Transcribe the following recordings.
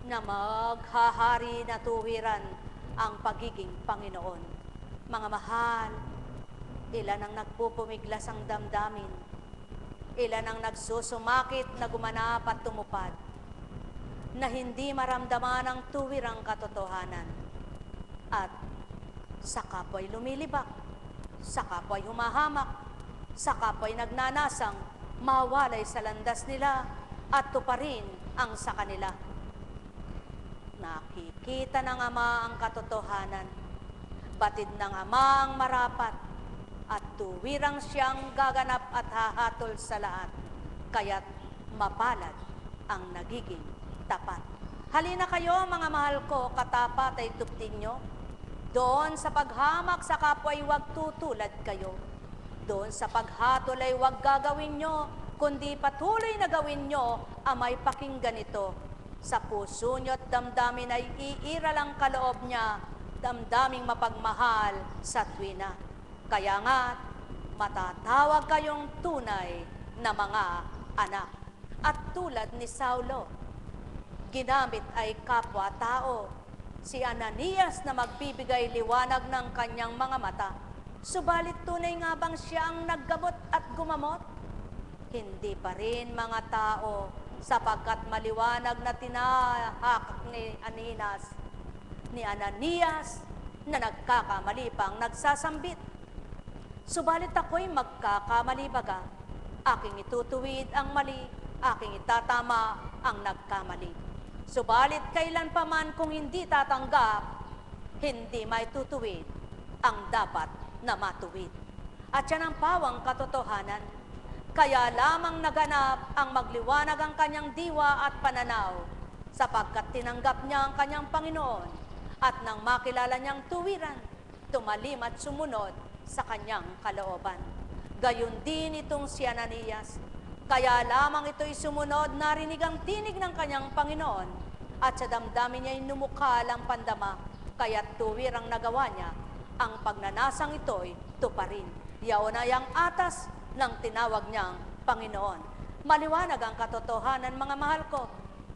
na maghahari na tuwiran ang pagiging Panginoon. Mga mahal, ilan ang nagpupumiglas ang damdamin, ilan ang nagsusumakit na gumanap at tumupad, na hindi maramdaman ang tuwirang katotohanan, at sa kapwa'y lumilibak, sa kapwa'y humahamak, sa kapwa'y nagnanasang mawalay sa landas nila at tuparin ang sa kanila. Nakikita ng Ama ang katotohanan, batid ng Ama ang marapat, at tuwirang siyang gaganap at hahatol sa lahat, kaya't mapalad ang nagiging tapat. Halina kayo, mga mahal ko, katapat ay tupting nyo. Doon sa paghamak sa kapwa ay huwag tutulad kayo. Doon sa paghatol ay huwag gagawin nyo, kundi patuloy na gawin nyo ang may pakinggan ito. Sa puso nyo at damdamin ay iiral ang kaloob niya, damdaming mapagmahal sa tuwina. Kaya nga, matatawag kayong tunay na mga anak. At tulad ni Saulo, ginamit ay kapwa-tao, si Ananias na magbibigay liwanag ng kanyang mga mata. Subalit tunay nga bang siya ang naggamot at gumamot? Hindi pa rin, mga tao, sapagkat maliwanag na tinahak ni Ananias na nagkakamali pang nagsasambit. Subalit ako'y magkakamali baga, aking itutuwid ang mali, aking itatama ang nagkamali. Subalit kailan pa man kung hindi tatanggap, hindi may tutuwid ang dapat na matuwid. At yan ang pawang katotohanan. Kaya lamang naganap ang magliwanag ang kanyang diwa at pananaw, sapagkat tinanggap niya ang kanyang Panginoon, at nang makilala niyang tuwiran, tumalim at sumunod sa kanyang kalooban. Gayon din itong si Ananias. Kaya lamang ito'y sumunod, narinig ang tinig ng kanyang Panginoon, at sa damdamin niya'y numukal ang pandama, kaya't tuwirang nagawa niya, ang pagnanasang ito'y tuparin. Yaon ay ang atas ng tinawag niyang Panginoon. Maliwanag ang katotohanan, mga mahal ko.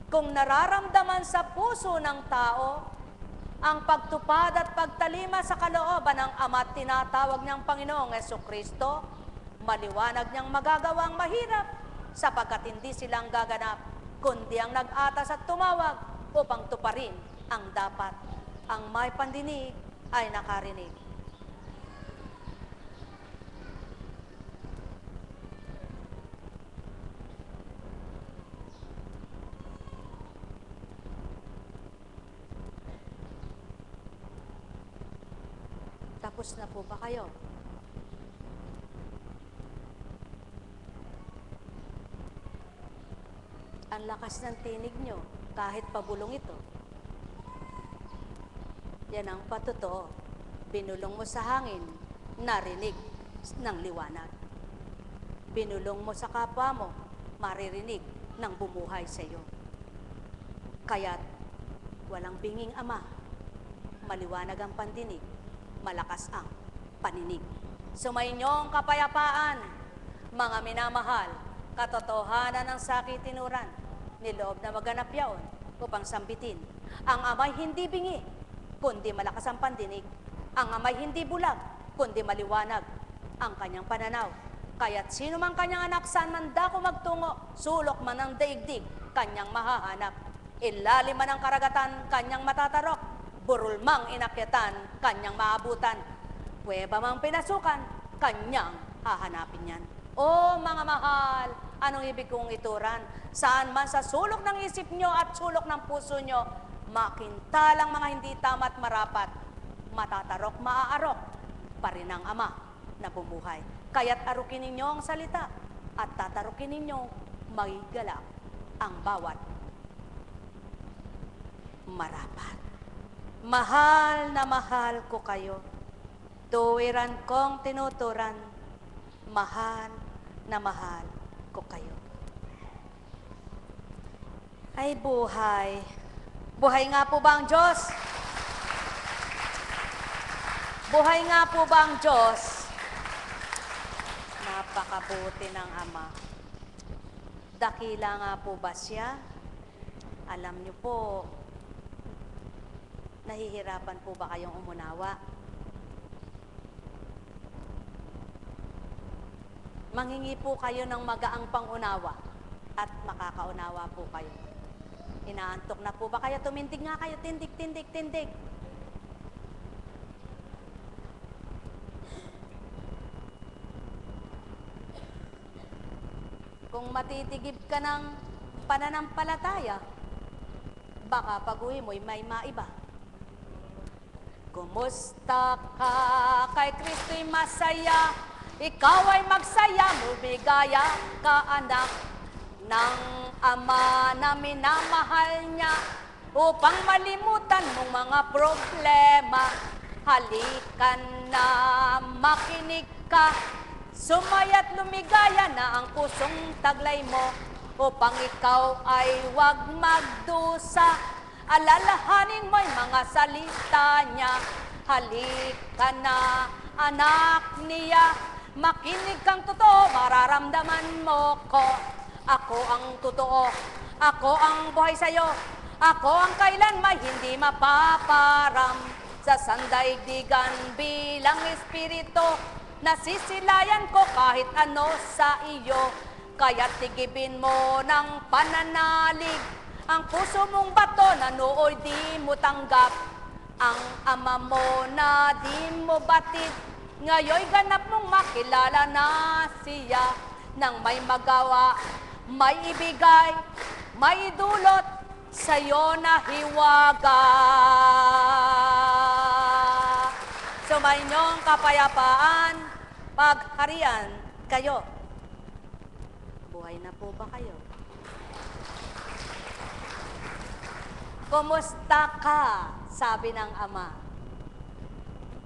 Kung nararamdaman sa puso ng tao ang pagtupad at pagtalima sa kalooban ng Ama at tinatawag niyang Panginoong Jesucristo, maliwanag niyang magagawang mahirap, sapagkat hindi silang gaganap, kundi ang nag-atas at tumawag upang tuparin ang dapat. Ang may pandinig ay nakarinig. Tapos na po ba kayo? Ang lakas ng tinig nyo, kahit pabulong ito. Yan ang patotoo. Binulong mo sa hangin, narinig ng liwanag. Binulong mo sa kapwa mo, maririnig ng bumuhay sa iyo. Kaya't walang binging Ama, maliwanag ang pandinig, malakas ang paninig. Sumayinyong kapayapaan, mga minamahal, katotohanan ng sakitinuran, niloob na maganap yaon upang sambitin. Ang Ama'y hindi bingi, kundi malakas ang pandinig. Ang Ama'y hindi bulag, kundi maliwanag ang kanyang pananaw. Kaya't sino man kanyang anak, saan man dako magtungo, sulok man ang daigdig, kanyang mahahanap. Ilalim man ang karagatan, kanyang matatarok, burol mang inakyatan, kanyang maabutan. Kuweba mang pinasukan, kanyang hahanapin yan. O mga mahal, anong ibig kong ituran? Saan man sa sulok ng isip nyo at sulok ng puso nyo, makintalang mga hindi tama at marapat, matatarok, maaarok, pa rin ang Ama na bumuhay. Kaya't arukin ninyo ang salita at tatarukin ninyo, magigalak ang bawat marapat. Mahal na mahal ko kayo, tuwiran kong tinuturan, mahal na mahal ko kayo. Ay buhay. Buhay nga po ba ang Diyos? Buhay nga po ba ang Diyos? Napakabuti ng Ama. Dakila nga po ba siya? Alam niyo po, Nahihirapan po ba kayong umunawa? Manghingi po kayo ng magaang pangunawa at makakaunawa po kayo. Inaantok na po ba kayo? Tumindig nga kayo, tindig, tindig, tindig. Kung matitigib ka ng pananampalataya, baka pag-uwi mo'y may maiba. Kumusta ka? Kay Kristo'y masaya, ikaw ay magsaya, lumigaya ka anak ng Ama na minamahal niya, upang malimutan mong mga problema. Halikan na, makinig ka, sumaya't lumigaya na ang pusong taglay mo, upang ikaw ay huwag magdusa. Alalahanin mo'y mga salita niya. Halika na, anak niya, makinig kang totoo, mararamdaman mo ko. Ako ang totoo, ako ang buhay sa'yo, ako ang kailanman hindi mapaparam. Sa sandaigdigan bilang espiritu, nasisilayan ko kahit ano sa iyo. Kaya tigibin mo ng pananalig ang puso mong bato na nooy di mo tanggap. Ang ama mo na di mo batid, ngayoy ganap mong makilala na siya. Nang may magawa, may ibigay, may dulot sa'yo na hiwaga. Sumainyong kapayapaan, pagharian kayo. Buhay na po ba kayo? Kumusta ka? Sabi ng ama.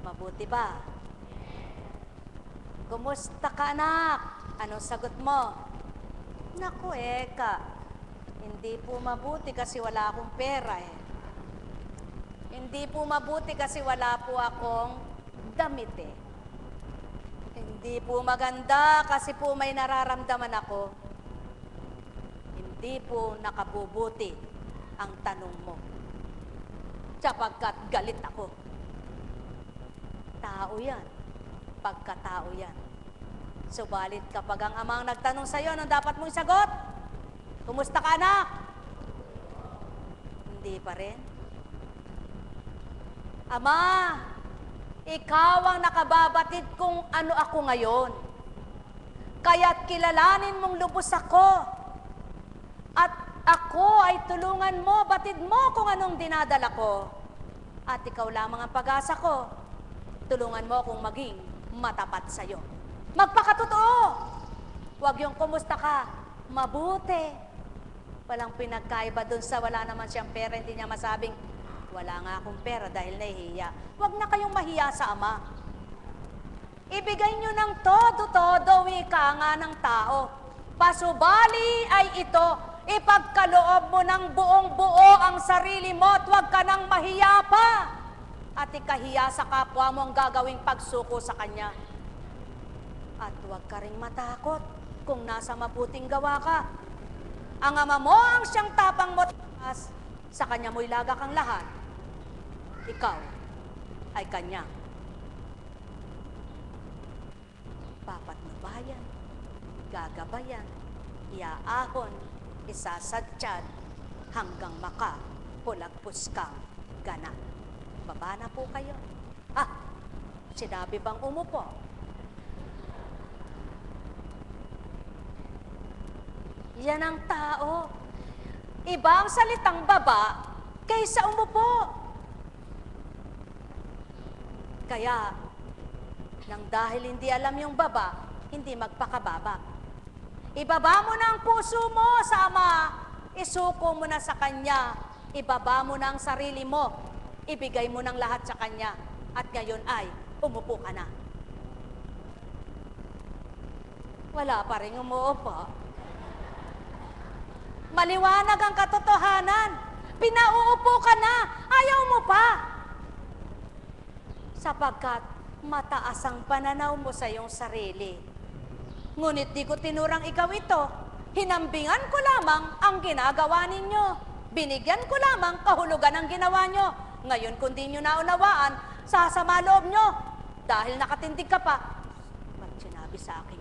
Mabuti ba? Kumusta ka, anak? Anong sagot mo? Naku, Eka, hindi po mabuti kasi wala akong pera eh. Hindi po mabuti kasi wala po akong damit eh. Hindi po maganda kasi po may nararamdaman ako. Hindi po nakabubuti ang tanong mo. Sapagkat galit ako. Tao yan. Pagkatao yan. Subalit kapag ang amang nagtanong sa'yo, anong dapat mong sagot? Kumusta ka, anak? Hindi pa rin. Ama, ikaw ang nakababatid kung ano ako ngayon. Kaya't kilalanin mong lubos ako. At ako ay tulungan mo, batid mo kung anong dinadala ko. At ikaw lamang ang pag-asa ko. Tulungan mo akong maging matapat sa'yo. Magpakatotoo! Huwag yung kumusta ka, mabuti. Walang pinagkaiba dun sa wala naman siyang pera, hindi niya masabing, wala nga akong pera dahil nahihiya. Huwag na kayong mahiya sa ama. Ibigay nyo ng todo-todo, wika nga ng tao. Pasubali ay ito, ipagkaloob mo ng buong-buo ang sarili mo at huwag ka nang mahiya pa. At ikahiya sa kapwa mo ang gagawing pagsuko sa kanya. At huwag ka ring matakot kung nasa mabuting gawa ka. Ang ama mo ang siyang tapang mo taas, sa kanya mo'y lagak ang lahat. Ikaw ay kanya. Papatnubayan, gagabayan, iaahon, isasadyad, hanggang makapulagpos kang gana. Baba na po kayo. Sinabi bang umupo? Yan ang tao. Iba ang salitang baba kaysa umupo. Kaya, nang dahil hindi alam yung baba, hindi magpakababa. Ibaba mo na ang puso mo sa Ama, isuko mo na sa Kanya, ibaba mo na ang sarili mo, ibigay mo ng lahat sa Kanya, at ngayon ay umupo ka na. Wala pa rin umuupo. Maliwanag ang katotohanan. Pinauupo ka na, ayaw mo pa. Sapagkat mataas ang pananaw mo sa iyong sarili. Ngunit di ko tinurang ikaw ito. Hinambingan ko lamang ang ginagawa ninyo. Binigyan ko lamang kahulugan ang ginawa nyo. Ngayon, kung di nyo naunawaan, sasama loob nyo. Dahil nakatindig ka pa, ba't sinabi sa akin